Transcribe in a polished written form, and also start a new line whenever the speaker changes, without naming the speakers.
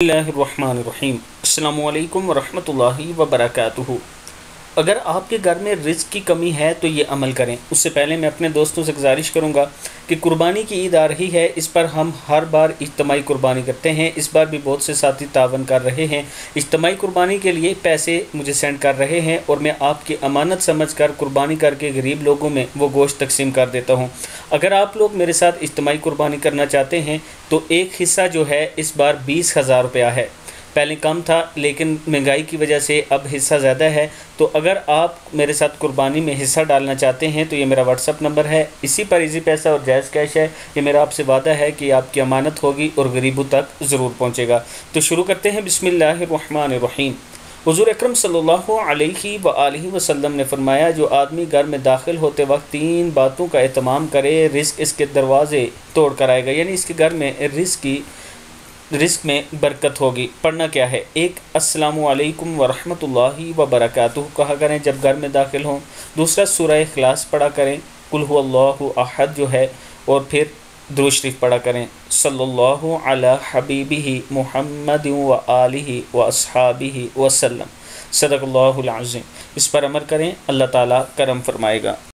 बिस्मिल्लाहिर्रहमानिर्रहीम। अस्सलामु अलैकुम वरहमतुल्लाहि वबरकातुहू। अगर आपके घर में रिज़्क़ की कमी है तो ये अमल करें। उससे पहले मैं अपने दोस्तों से गुजारिश करूँगा कि कुर्बानी की ईद आ रही है। इस पर हम हर बार इज्तिमाई कुर्बानी करते हैं। इस बार भी बहुत से साथी तावन कर रहे हैं, इज्तिमाई कुर्बानी के लिए पैसे मुझे सेंड कर रहे हैं और मैं आपकी अमानत समझकर कुर्बानी करके गरीब लोगों में वो गोश्त तकसीम कर देता हूँ। अगर आप लोग मेरे साथ इज्तिमाई कुर्बानी करना चाहते हैं तो एक हिस्सा जो है इस बार 20,000 रुपया है। पहले कम था लेकिन महंगाई की वजह से अब हिस्सा ज़्यादा है। तो अगर आप मेरे साथ कुर्बानी में हिस्सा डालना चाहते हैं तो ये मेरा व्हाट्सअप नंबर है, इसी पर इजी पैसा और जायज़ कैश है। ये मेरा आपसे वादा है कि आपकी अमानत होगी और गरीबों तक ज़रूर पहुँचेगा। तो शुरू करते हैं। बिस्मिल्लाहिर्रहमानिर्रहीम। हुज़ूर अकरम सल्लल्लाहु अलैहि व आलिहि वसल्लम ने फरमाया, जो आदमी घर में दाखिल होते वक्त 3 बातों का एहतमाम करे, रिज़्क़ इसके दरवाज़े तोड़ कर आएगा, यानी इसके घर में रिज़्क़ में बरकत होगी। पढ़ना क्या है? एक, अस्सलामु अलैकुम वरहमतुल्लाहि वबरकातुहू कहा करें जब घर में दाखिल हों। दूसरा, सूरह इखलास पढ़ा करें, कुल हुवल्लाहु अहद जो है, और फिर दुरूद शरीफ पढ़ा करें, सल्लल्लाहु अला हबीबिही मुहम्मदिन व आलिहि व अस्हाबिहि वसल्लम, सदक़ल्लाहुल अज़ीम। इस पर अमल करें, अल्लाह ताला करम फरमाएगा।